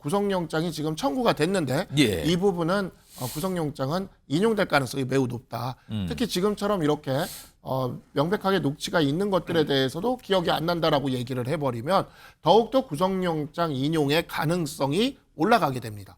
구속영장이 지금 청구가 됐는데 예. 이 부분은 구속영장은 인용될 가능성이 매우 높다. 특히 지금처럼 이렇게 명백하게 녹취가 있는 것들에 대해서도 기억이 안 난다라고 얘기를 해버리면 더욱더 구속영장 인용의 가능성이 올라가게 됩니다.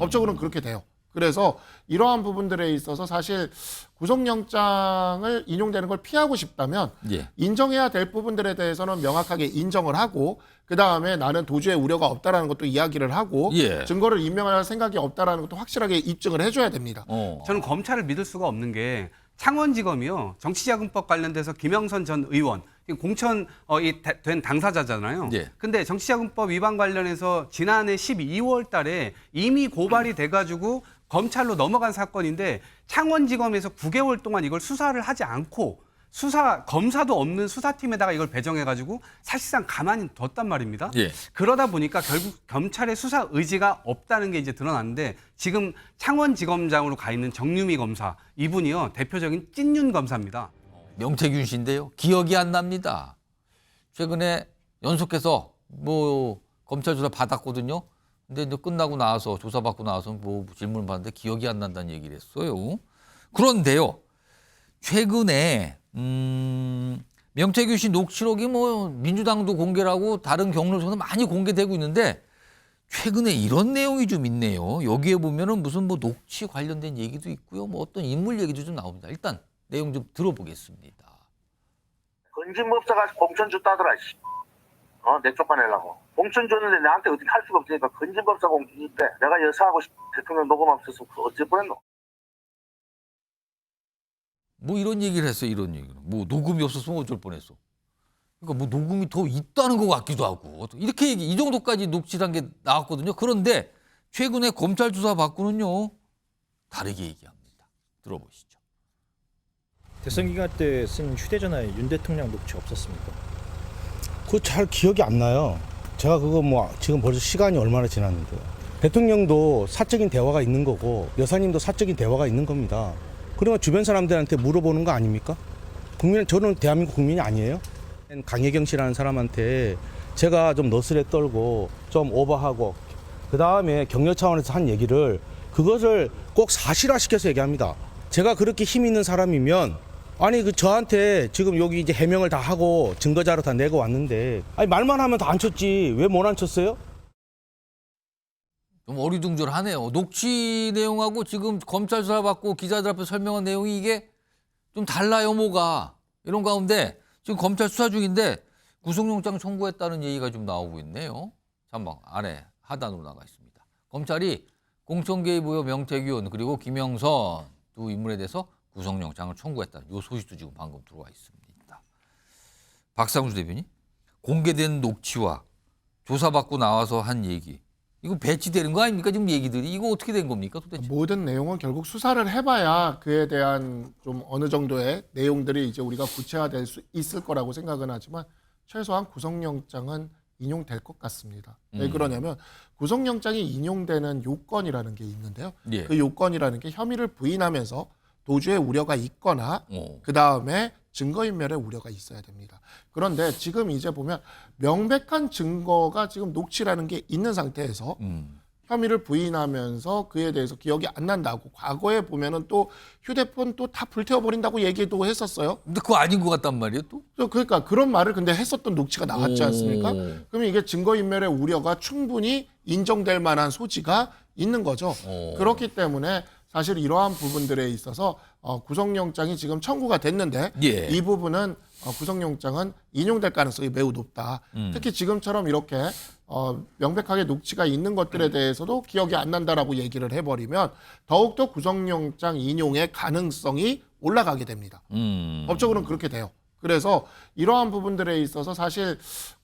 법적으로는 그렇게 돼요. 그래서 이러한 부분들에 있어서 사실 구속영장을 인용되는 걸 피하고 싶다면 예. 인정해야 될 부분들에 대해서는 명확하게 인정을 하고 그다음에 나는 도주의 우려가 없다라는 것도 이야기를 하고 예. 증거를 인멸할 생각이 없다라는 것도 확실하게 입증을 해줘야 됩니다. 저는 검찰을 믿을 수가 없는 게 창원지검이요. 정치자금법 관련돼서 김영선 전 의원 공천 된 당사자잖아요. 예. 근데 정치자금법 위반 관련해서 지난해 12월 달에 이미 고발이 돼가지고 검찰로 넘어간 사건인데 창원지검에서 9개월 동안 이걸 수사를 하지 않고 검사도 없는 수사팀에다가 이걸 배정해가지고 사실상 가만히 뒀단 말입니다. 예. 그러다 보니까 결국 검찰의 수사 의지가 없다는 게 이제 드러났는데 지금 창원지검장으로 가 있는 정유미 검사 이분이요 대표적인 찐윤 검사입니다. 명태균 씨인데요. 기억이 안 납니다. 최근에 연속해서 검찰 조사 받았거든요. 근데 이제 끝나고 나와서 조사받고 나와서 질문을 받는데 기억이 안 난다는 얘기를 했어요. 그런데요. 최근에 명태균 씨 녹취록이 민주당도 공개하고 다른 경로에서는 많이 공개되고 있는데 최근에 이런 내용이 좀 있네요. 여기에 보면은 무슨 녹취 관련된 얘기도 있고요. 어떤 인물 얘기도 좀 나옵니다. 일단 내용 좀 들어보겠습니다. 건진법사가 공천 줬다더라. 내 쫓아내려고. 공천 줬는데 나한테 어떻게 할 수가 없으니까 건진법사 공천인데 내가 여사하고 대통령 녹음 없어서 어찌 뻔했노. 이런 얘기를 했어요. 이런 얘기를. 녹음이 없었으면 어쩔 뻔했어. 그러니까 녹음이 더 있다는 것 같기도 하고 이렇게 이 정도까지 녹취한 게 나왔거든요. 그런데 최근에 검찰 조사 받고는요 다르게 얘기합니다. 들어보시죠. 대선 기간 때 쓴 휴대전화에 윤 대통령 녹취 없었습니까? 그거 잘 기억이 안 나요. 제가 그거 지금 벌써 시간이 얼마나 지났는데요. 대통령도 사적인 대화가 있는 거고 여사님도 사적인 대화가 있는 겁니다. 그러면 주변 사람들한테 물어보는 거 아닙니까? 저는 대한민국 국민이 아니에요. 강혜경 씨라는 사람한테 제가 좀 너스레 떨고 좀 오버하고 그 다음에 격려 차원에서 한 얘기를 그것을 꼭 사실화시켜서 얘기합니다. 제가 그렇게 힘 있는 사람이면 저한테 지금 여기 이제 해명을 다 하고 증거자료 다 내고 왔는데 말만 하면 다 안 쳤지 왜 못 안 쳤어요? 좀 어리둥절하네요. 녹취 내용하고 지금 검찰 수사 받고 기자들 앞에 설명한 내용이 이게 좀 달라요, 뭐가. 이런 가운데 지금 검찰 수사 중인데 구속영장 청구했다는 얘기가 좀 나오고 있네요. 잠깐 아래 하단으로 나가 있습니다. 검찰이 공천 개입 의혹 명태균 그리고 김영선 두 인물에 대해서 구속영장을 청구했다. 이 소식도 지금 방금 들어와 있습니다. 박상수 대변인, 공개된 녹취와 조사받고 나와서 한 얘기. 이거 배치되는 거 아닙니까? 지금 얘기들이. 이거 어떻게 된 겁니까 도대체? 모든 내용은 결국 수사를 해봐야 그에 대한 좀 어느 정도의 내용들이 이제 우리가 구체화될 수 있을 거라고 생각은 하지만 최소한 구속영장은 인용될 것 같습니다. 왜 그러냐면 구속영장이 인용되는 요건이라는 게 있는데요. 예. 그 요건이라는 게 혐의를 부인하면서 도주의 우려가 있거나 그다음에 증거인멸의 우려가 있어야 됩니다. 그런데 지금 이제 보면 명백한 증거가 지금 녹취라는 게 있는 상태에서 혐의를 부인하면서 그에 대해서 기억이 안 난다고 과거에 보면은 또 휴대폰 또 다 불태워버린다고 얘기도 했었어요. 근데 그거 아닌 것 같단 말이에요 또? 그러니까 그런 말을 근데 했었던 녹취가 나왔지 않습니까? 그러면 이게 증거인멸의 우려가 충분히 인정될 만한 소지가 있는 거죠. 그렇기 때문에 사실 이러한 부분들에 있어서 구속영장이 지금 청구가 됐는데 예. 이 부분은 구속영장은 인용될 가능성이 매우 높다. 특히 지금처럼 이렇게 명백하게 녹취가 있는 것들에 대해서도 기억이 안 난다라고 얘기를 해버리면 더욱더 구속영장 인용의 가능성이 올라가게 됩니다. 법적으로는 그렇게 돼요. 그래서 이러한 부분들에 있어서 사실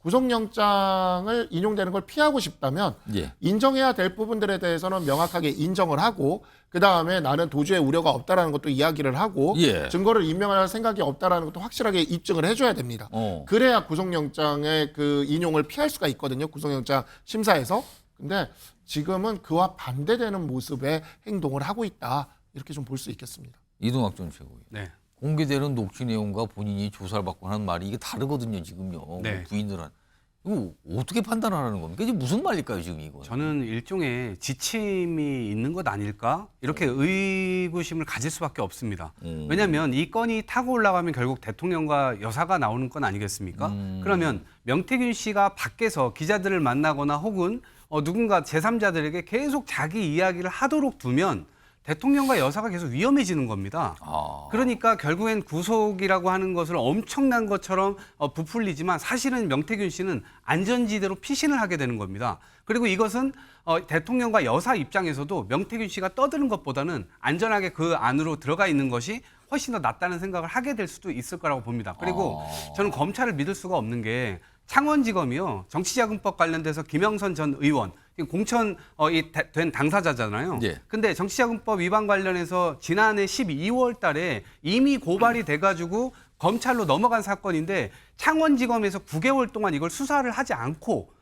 구속영장을 인용되는 걸 피하고 싶다면 예. 인정해야 될 부분들에 대해서는 명확하게 인정을 하고 그다음에 나는 도주의 우려가 없다라는 것도 이야기를 하고 예. 증거를 인멸할 생각이 없다라는 것도 확실하게 입증을 해줘야 됩니다. 그래야 구속영장의 그 인용을 피할 수가 있거든요. 구속영장 심사에서. 근데 지금은 그와 반대되는 모습의 행동을 하고 있다. 이렇게 좀 볼 수 있겠습니다. 이동학 전 최고위. 네. 공개되는 녹취 내용과 본인이 조사를 받고 하는 말이 이게 다르거든요, 지금요. 네. 부인을 한. 이거 어떻게 판단하라는 겁니까? 이게 무슨 말일까요, 지금 이거? 저는 일종의 지침이 있는 것 아닐까? 이렇게 의구심을 가질 수밖에 없습니다. 왜냐하면 이 건이 타고 올라가면 결국 대통령과 여사가 나오는 건 아니겠습니까? 그러면 명태균 씨가 밖에서 기자들을 만나거나 혹은 누군가 제3자들에게 계속 자기 이야기를 하도록 두면 대통령과 여사가 계속 위험해지는 겁니다. 그러니까 결국엔 구속이라고 하는 것을 엄청난 것처럼 부풀리지만 사실은 명태균 씨는 안전지대로 피신을 하게 되는 겁니다. 그리고 이것은 대통령과 여사 입장에서도 명태균 씨가 떠드는 것보다는 안전하게 그 안으로 들어가 있는 것이 훨씬 더 낫다는 생각을 하게 될 수도 있을 거라고 봅니다. 그리고 저는 검찰을 믿을 수가 없는 게 창원지검이요. 정치자금법 관련돼서 김영선 전 의원 공천된 당사자잖아요. 예. 근데 정치자금법 위반 관련해서 지난해 12월 달에 이미 고발이 돼가지고 검찰로 넘어간 사건인데 창원지검에서 9개월 동안 이걸 수사를 하지 않고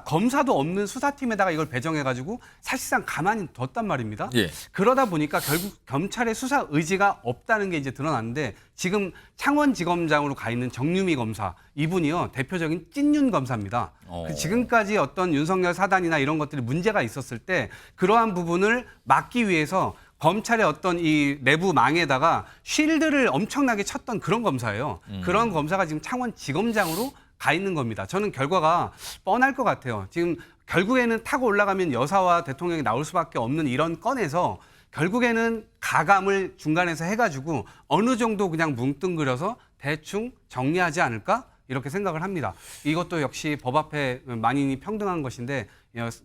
검사도 없는 수사팀에다가 이걸 배정해가지고 사실상 가만히 뒀단 말입니다. 예. 그러다 보니까 결국 검찰의 수사 의지가 없다는 게 이제 드러났는데 지금 창원지검장으로 가 있는 정유미 검사 이분이요 대표적인 찐윤 검사입니다. 그 지금까지 어떤 윤석열 사단이나 이런 것들이 문제가 있었을 때 그러한 부분을 막기 위해서 검찰의 어떤 이 내부 망에다가 쉴드를 엄청나게 쳤던 그런 검사예요. 그런 검사가 지금 창원지검장으로 가 있는 겁니다. 저는 결과가 뻔할 것 같아요. 지금 결국에는 타고 올라가면 여사와 대통령이 나올 수밖에 없는 이런 건에서 결국에는 가감을 중간에서 해가지고 어느 정도 그냥 뭉뚱그려서 대충 정리하지 않을까? 이렇게 생각을 합니다. 이것도 역시 법 앞에 만인이 평등한 것인데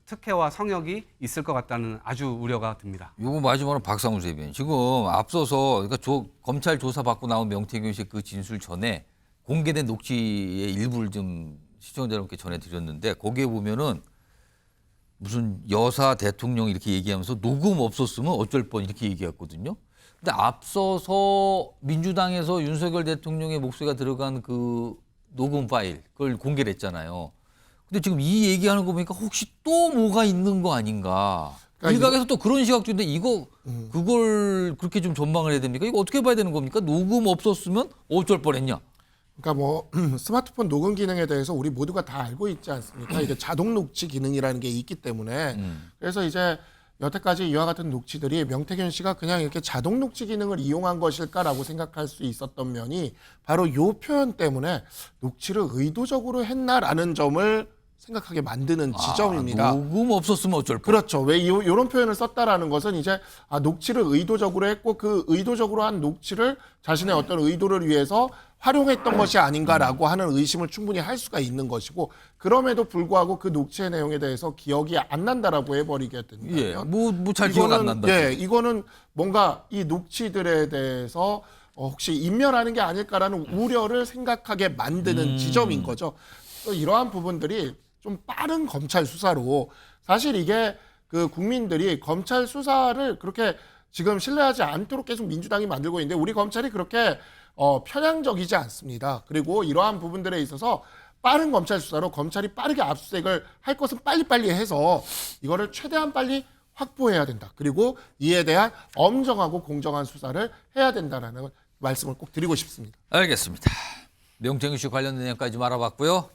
특혜와 성역이 있을 것 같다는 아주 우려가 듭니다. 요거 마지막으로 박상훈 대변인. 지금 앞서서 그러니까 검찰 조사 받고 나온 명태균 씨 그 진술 전에 공개된 녹취의 일부를 좀 시청자 여러분께 전해드렸는데 거기에 보면은 무슨 여사 대통령 이렇게 얘기하면서 녹음 없었으면 어쩔 뻔 이렇게 얘기했거든요. 근데 앞서서 민주당에서 윤석열 대통령의 목소리가 들어간 그 녹음 파일 그걸 공개를 했잖아요. 근데 지금 이 얘기하는 거 보니까 혹시 또 뭐가 있는 거 아닌가. 그러니까 일각에서 또 그런 시각도 있는데 그걸 그렇게 좀 전망을 해야 됩니까? 이거 어떻게 봐야 되는 겁니까? 녹음 없었으면 어쩔 뻔했냐. 그러니까 뭐 스마트폰 녹음 기능에 대해서 우리 모두가 다 알고 있지 않습니까? 이게 자동 녹취 기능이라는 게 있기 때문에 그래서 이제 여태까지 이와 같은 녹취들이 명태균 씨가 그냥 이렇게 자동 녹취 기능을 이용한 것일까라고 생각할 수 있었던 면이 바로 요 표현 때문에 녹취를 의도적으로 했나라는 점을 생각하게 만드는 지점입니다. 녹음 없었으면 어쩔 뻔. 그렇죠. 왜 이런 표현을 썼다라는 것은 이제 녹취를 의도적으로 했고 그 의도적으로 한 녹취를 자신의 어떤 의도를 위해서 활용했던 것이 아닌가라고 하는 의심을 충분히 할 수가 있는 것이고 그럼에도 불구하고 그 녹취의 내용에 대해서 기억이 안 난다라고 해버리게 된다면 예, 뭐 잘 기억 안 난다. 예, 이거는 뭔가 이 녹취들에 대해서 혹시 인멸하는 게 아닐까라는 우려를 생각하게 만드는 지점인 거죠. 또 이러한 부분들이 좀 빠른 검찰 수사로 사실 이게 그 국민들이 검찰 수사를 그렇게 지금 신뢰하지 않도록 계속 민주당이 만들고 있는데 우리 검찰이 그렇게 편향적이지 않습니다. 그리고 이러한 부분들에 있어서 빠른 검찰 수사로 검찰이 빠르게 압수수색을 할 것은 빨리빨리 해서 이거를 최대한 빨리 확보해야 된다. 그리고 이에 대한 엄정하고 공정한 수사를 해야 된다라는 말씀을 꼭 드리고 싶습니다. 알겠습니다. 명태균 씨 관련된 내용까지 알아봤고요.